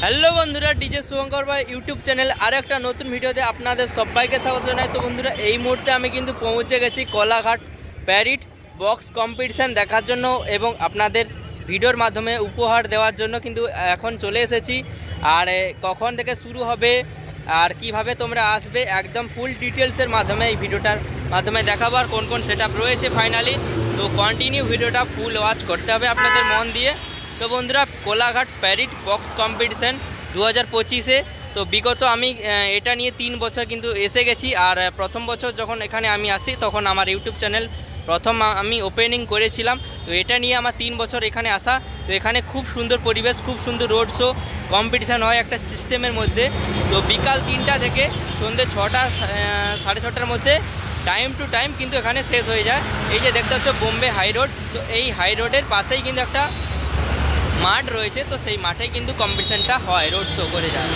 Hello বন্ধুরা, DJ Shubhankar ভাই YouTube channel আর একটা নতুন ভিডিওতে আপনাদের সবাইকে স্বাগত জানাই। তো বন্ধুরা, এই মুহূর্তে আমি কিন্তু পৌঁছে গেছি কোলাঘাট প্যারেড বক্স কম্পিটিশান দেখার জন্য এবং আপনাদের ভিডিওর মাধ্যমে উপহার দেওয়ার জন্য কিন্তু এখন চলে এসেছি। আর কখন থেকে শুরু হবে আর কিভাবে তোমরা আসবে একদম ফুল ডিটেলসের মাধ্যমে এই ভিডিওটার মাধ্যমে দেখাবো, আর কোন কোন সেটআপ রয়েছে ফাইনালি। তো কন্টিনিউ ভিডিওটা ফুল ওয়াচ করতে হবে আপনাদের মন দিয়ে। তো বন্ধুরা, কোলাঘাট প্যারেড বক্স কম্পিটিশান 2025-এ তো বিগত আমি এটা নিয়ে 3 বছর কিন্তু এসে গেছি। আর প্রথম বছর যখন এখানে আমি আসি তখন আমার ইউটিউব চ্যানেল প্রথম আমি ওপেনিং করেছিলাম। তো এটা নিয়ে আমার 3 বছর এখানে আসা। তো এখানে খুব সুন্দর পরিবেশ, খুব সুন্দর রোড শো কম্পিটিশান হয় একটা সিস্টেমের মধ্যে। তো বিকাল 3টা থেকে সন্ধ্যে 6টা 6:30টার মধ্যে টাইম টু টাইম কিন্তু এখানে শেষ হয়ে যায়। এই যে দেখতে পাচ্ছ বোম্বে হাই রোড, তো এই হাই রোডের পাশেই কিন্তু একটা মাঠ রয়েছে। তো সেই মাঠেই কিন্তু কম্পিটিশানটা হয়, রোড শো করে যায়।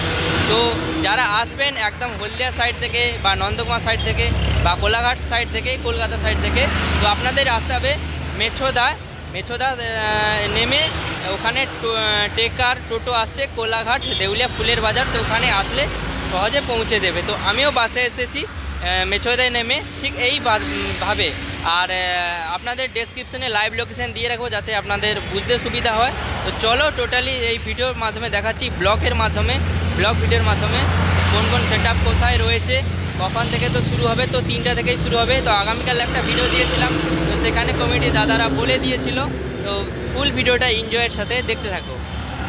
তো যারা আসবেন একদম হলদিয়া সাইড থেকে বা নন্দকুমার সাইড থেকে বা কোলাঘাট সাইড থেকে, কলকাতা সাইড থেকে, তো আপনাদের আসতে হবে মেছোদা নেমে ওখানে টেকার টোটো আসছে কোলাঘাট দেউলিয়া ফুলের বাজার। তো ওখানে আসলে সহজে পৌঁছে দেবে। তো আমিও বাসে এসেছি মেছোদায় নেমে ঠিক এই ভাবে। আর আপনাদের ডেসক্রিপশনে লাইভ লোকেশন দিয়ে রাখবো যাতে আপনাদের বুঝতে সুবিধা হয়। তো চলো টোটালি এই ভিডিওর মাধ্যমে দেখাচ্ছি, ব্লগ ভিডিওর মাধ্যমে কোন কোন সেটআপ কোথায় রয়েছে, কখন থেকে তো শুরু হবে। তো 3টা থেকেই শুরু হবে। তো আগামীকাল একটা ভিডিও দিয়েছিলাম, তো সেখানে কমিটি দাদারা বলে দিয়েছিল। তো ফুল ভিডিওটা এনজয়ের সাথে দেখতে থাকো।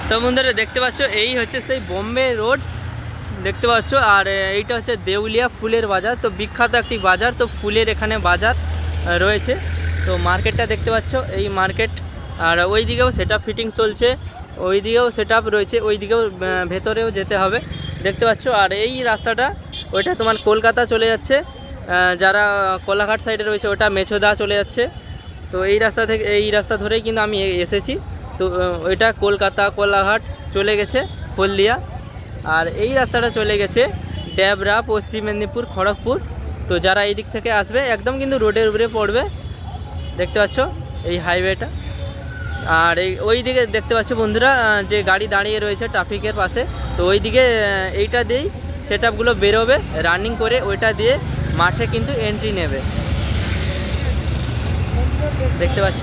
তো বন্ধুরা দেখতে পাচ্ছ এই হচ্ছে সেই বোম্বে রোড দেখতে পাচ্ছ, আর এইটা হচ্ছে দেউলিয়া ফুলের বাজার। তো বিখ্যাত একটি বাজার, তো ফুলের এখানে বাজার রয়েছে। তো মার্কেটটা দেখতে পাচ্ছ, এই মার্কেট। আর ওই দিকেও সেটআপ ফিটিং চলছে, ওই দিকেও সেটআপ রয়েছে, ওই দিকেও ভেতরেও যেতে হবে দেখতে পাচ্ছ। আর এই রাস্তাটা ওইটা তোমার কলকাতা চলে যাচ্ছে, যারা কোলাঘাট সাইডে রয়েছে ওটা মেছোদা চলে যাচ্ছে। তো এই রাস্তা ধরেই কিন্তু আমি এসেছি। তো ওইটা কলকাতা কোলাঘাট চলে গেছে হলদিয়া, আর এই রাস্তাটা চলে গেছে ড্যাবরা, পশ্চিম মেদিনীপুর, খড়গপুর। তো যারা এই দিক থেকে আসবে একদম কিন্তু রোডের উপরে পড়বে দেখতে পাচ্ছ এই হাইওয়েটা। আর ওই দিকে দেখতে পাচ্ছ বন্ধুরা যে গাড়ি দাঁড়িয়ে রয়েছে ট্রাফিকের পাশে, তো ওই দিকে এইটা দিয়েই সেটআপগুলো বেরোবে রানিং করে, ওইটা দিয়ে মাঠে কিন্তু এন্ট্রি নেবে দেখতে পাচ্ছ।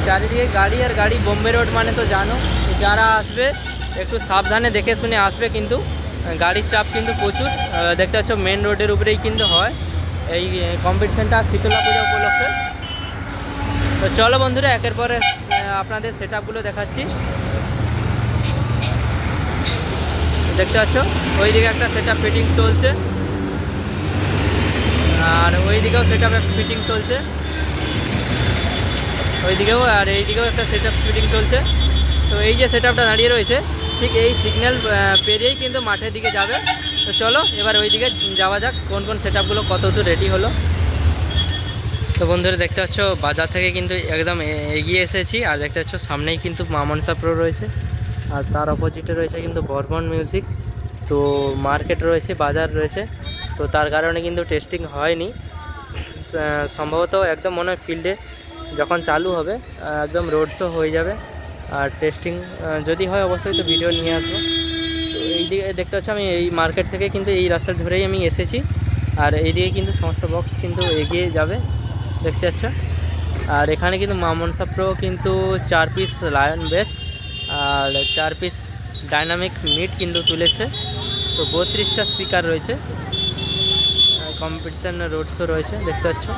চারিদিকে গাড়ি আর গাড়ি, বোম্বে রোড মানে তো জানো। যারা আসবে একটু সাবধানে দেখে শুনে আসবে, কিন্তু গাড়ির চাপ কিন্তু প্রচুর দেখতে পাচ্ছ। মেন রোডের উপরেই কিন্তু হয় এই কম্পিটিশানটা শীতলা পূজা উপলক্ষে। তো চলো বন্ধুরা একের পরে আপনাদের সেটআপগুলো দেখাচ্ছি দেখতে পাচ্ছ। ওইদিকে একটা সেটআপ ফিটিং চলছে, আর ওইদিকেও সেটআপ ফিটিং চলছে ওইদিকেও, আর এইদিকেও একটা সেটআপ ফিটিং চলছে। তো এই যে সেটআপটা দাঁড়িয়ে রয়েছে ঠিক এই সিগন্যাল পেরিয়েই কিন্তু মাঠের দিকে যাবে। তো চলো এবার ওইদিকে যাওয়া যাক, কোন কোন সেটআপগুলো কত দূর রেডি হলো। তো বন্ধুরা দেখতে পাচ্ছ বাজার থেকে কিন্তু একদম এগিয়ে এসেছি, আর দেখতে পাচ্ছ সামনেই কিন্তু মা মনসা প্রো রয়েছে, আর তার অপোজিটে রয়েছে কিন্তু বর্মন মিউজিক। তো মার্কেট রয়েছে, বাজার রয়েছে। তো তার কারণে কিন্তু টেস্টিং হয়নি, সম্ভবত একদম মনে হয় ফিল্ডে যখন চালু হবে একদম রোড শো হয়ে যাবে। আর টেস্টিং যদি হয় অবশ্যই তো ভিডিও নিয়ে আসবো। তো এইদিকে দেখতে পাচ্ছ আমি এই মার্কেট থেকে কিন্তু এই রাস্তা ধরেই আমি এসেছি, আর এইদিকে কিন্তু সমস্ত বক্স কিন্তু এগিয়ে যাবে দেখতে পাচ্ছ। আর এখানে কিন্তু মা মনসা প্রো কিন্তু 4 পিস লায়ন বেস আর 4 পিস ডাইনামিক মিট কিন্তু তুলেছে। তো 32টা স্পিকার রয়েছে, কম্পিটিশান রোড শো রয়েছে দেখতে পাচ্ছ।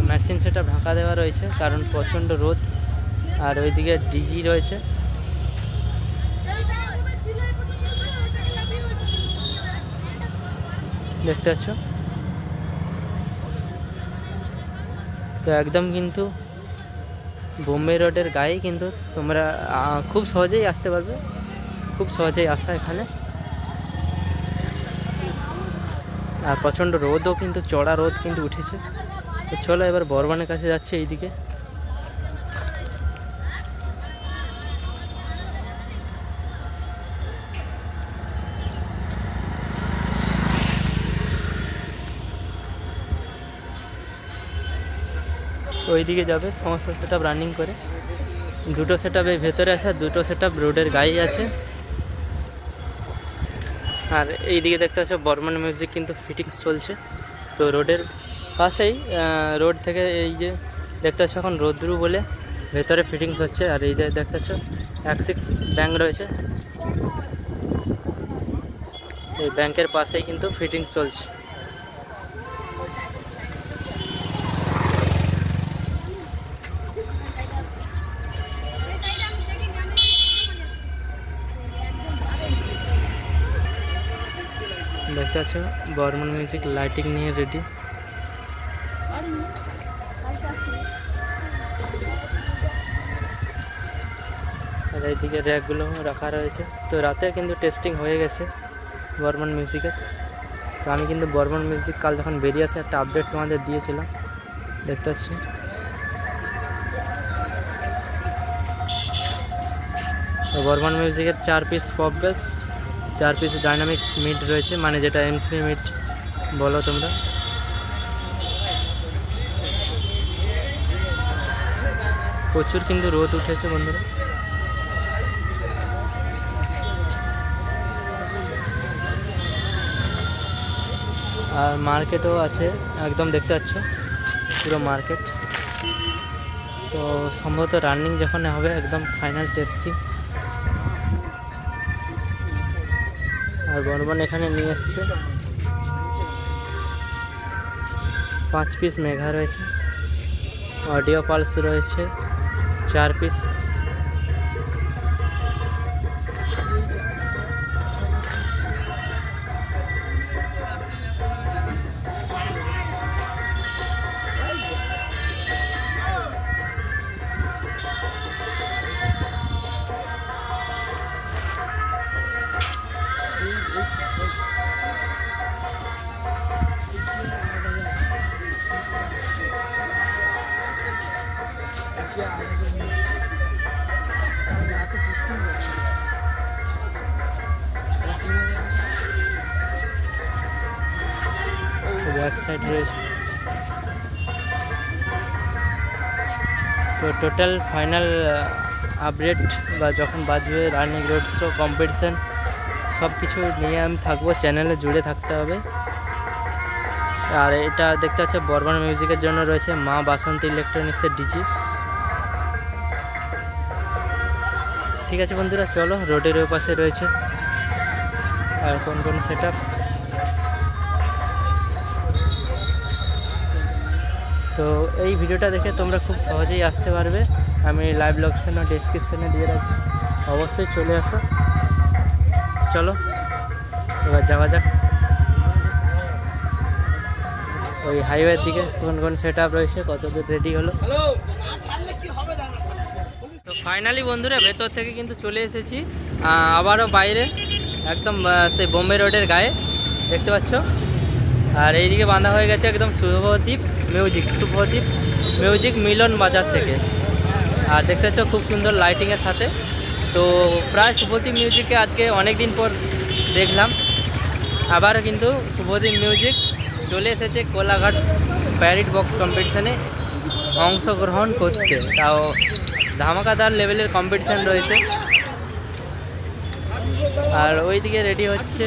মেশিন সেটা ঢাকা দেওয়া রয়েছে কারণ প্রচণ্ড রোদ, আর ওইদিকে ডিজি রয়েছে। দেখতে পাচ্ছ তো একদম কিন্তু বোম্বে রোডের গায়ে কিন্তু তোমরা খুব সহজেই আসতে পারবে, খুব সহজেই আসা এখানে। আর প্রচণ্ড রোদও কিন্তু, চড়া রোদ কিন্তু উঠেছে। তো চলো এবার বর্ধমানের কাছে যাচ্ছে এইদিকে। ওইদিকে যাবে সমস্ত সেট আপ রানিং করে। দুটো সেট আপ এই ভেতরে আছে, দুটো সেট আপ রোডের গায়ে আছে। আর এইদিকে দেখতে পাচ্ছ বর্ধমান মিউজিক কিন্তু ফিটিংস চলছে। তো রোডের পাশেই, রোড থেকে এই যে দেখতে পাচ্ছ এখন রোদ্রু বলে ভেতরে ফিটিংস হচ্ছে। আর এই যে দেখতে পাচ্ছ অ্যাক্সিস ব্যাংক রয়েছে, এই ব্যাংকের পাশেই কিন্তু ফিটিংস চলছে। দেখতে পাচ্ছ বর্ধমান মিউজিক লাইটিং নিয়ে রেডি। আর এইদিকে র্যাকগুলো রাখা রয়েছে। তো রাতে কিন্তু টেস্টিং হয়ে গেছে বর্ধমান মিউজিকের। তো আমি কিন্তু বর্ধমান মিউজিক কাল যখন বেরিয়ে আসে একটা আপডেট তোমাদের দিয়েছিলাম, দেখতে পাচ্ছি। তো বর্ধমান মিউজিকের 4 piece pop base, 4 piece dynamic mid রয়েছে, মানে যেটা এমসি মিড বলো তোমরা। প্রচুর কিন্তু রোদ উঠেছে বন্ধুরা। আর মার্কেটও আছে একদম, দেখতে পাচ্ছ পুরো মার্কেট। তো সম্ভবত রানিং যখন হবে একদম ফাইনাল টেস্টিং। আর বর্ধমান এখানে নিয়ে এসছে 5 পিস মেঘা রয়েছে, অডিও পালস রয়েছে 4 পিস। ব্যাক সাইড রয়েছে। তো টোটাল ফাইনাল আপডেট বা যখন বাজবে রানিং রোড শো কম্পিটিশান সব কিছু নিয়ে আমি থাকবো, চ্যানেলে জুড়ে থাকতে হবে। আর এটা দেখতে পাচ্ছ বর্ধমান মিউজিকের জন্য রয়েছে মা বাসন্তী ইলেকট্রনিক্সের ডিজি। ঠিক আছে বন্ধুরা, চলো রোডের ওই পাশে রয়েছে আর কোন কোন সেট আপ। তো এই ভিডিওটা দেখে তোমরা খুব সহজেই আসতে পারবে, আমি লাইভ লোকেশন ও ডেসক্রিপশানে দিয়ে রাখবো, অবশ্যই চলে আসো। চলো এবার যাওয়া যাক ওই হাইওয়ের দিকে, কোন কোন সেট আপ রয়েছে, কতদূর রেডি হলো। তো ফাইনালি বন্ধুরা ভেতর থেকে কিন্তু চলে এসেছি আবারও বাইরে, একদম সেই বোম্বে রোডের গায়ে দেখতে পাচ্ছ। আর এইদিকে বাঁধা হয়ে গেছে একদম শুভদীপ মিউজিক মিলন বাজার থেকে। আর দেখতে পাচ্ছ খুব সুন্দর লাইটিংয়ের সাথে। তো প্রায় শুভদীপ মিউজিককে আজকে অনেক দিন পর দেখলাম, আবারও কিন্তু শুভদীপ মিউজিক চলে এসেছে কোলাঘাট প্যারিড বক্স কম্পিটিশানে অংশগ্রহণ করতে। তাও ধামাকাদার লেভেলের কম্পিটিশান রয়েছে। আর ওইদিকে রেডি হচ্ছে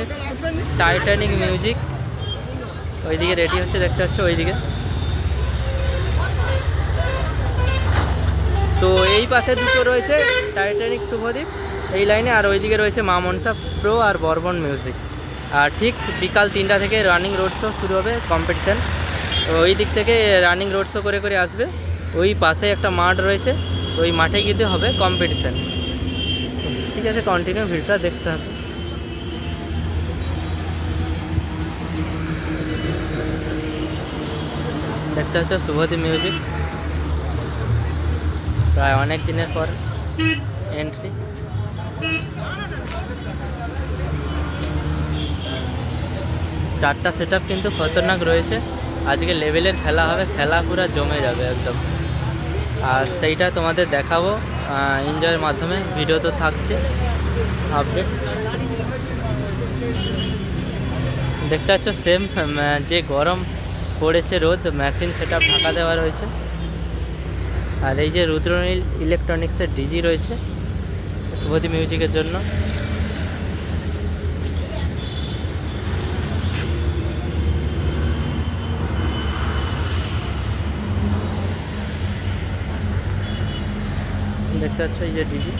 টাইটানিক মিউজিক, ওইদিকে রেডি হচ্ছে দেখতে পাচ্ছ ওইদিকে। তো এই পাশে দুটো রয়েছে টাইটানিক শুভদীপ এই লাইনে, আর ওইদিকে রয়েছে মা মনসা প্রো আর বর্ধমান মিউজিক। আর ঠিক বিকাল 3টা থেকে রানিং রোড শো শুরু হবে কম্পিটিশান। তো ওই দিক থেকে রানিং রোড শো করে করে আসবে, ওই পাশে একটা মাঠ রয়েছে, ওই মাঠে গিয়ে হবে কম্পিটিশান। ঠিক আছে, কন্টিনিউ ভিডিওটা দেখতে হবে। দেখতে হচ্ছে শুভদীপ মিউজিক। প্রায় অনেক দিনের পর এন্ট্রি। চারটা সেটআপ কিন্তু খতরনাক রয়েছে। আজকে লেভেলের খেলা হবে, খেলা পুরো জমে যাবে একদম। আর সেইটা তোমাদের দেখাবো এনজয়ের মাধ্যমে। ভিডিও তো থাকছে আপডেট। দেখতে পাচ্ছ সেম যে গরম পড়েছে রোদ, মেশিন সেটআপ ঢাকা দেওয়া রয়েছে। আর এই যে রুদ্রনীল ইলেকট্রনিক্সের ডিজি রয়েছে শুভদী মিউজিকের জন্য। দেখতে পাচ্ছ এই যে ডিজি।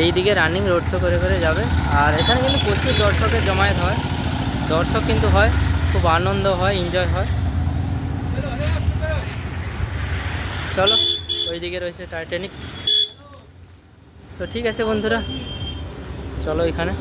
এই দিকে রানিং রোড শো করে করে যাবে। আর এখানে কিন্তু প্রচুর দর্শকের জমায়েত হয়, দর্শক কিন্তু হয়, খুব আনন্দ হয়, এনজয় হয়। চলো ওই দিকে রয়েছে টাইটানিক। তো ঠিক আছে বন্ধুরা, চলো এখানে।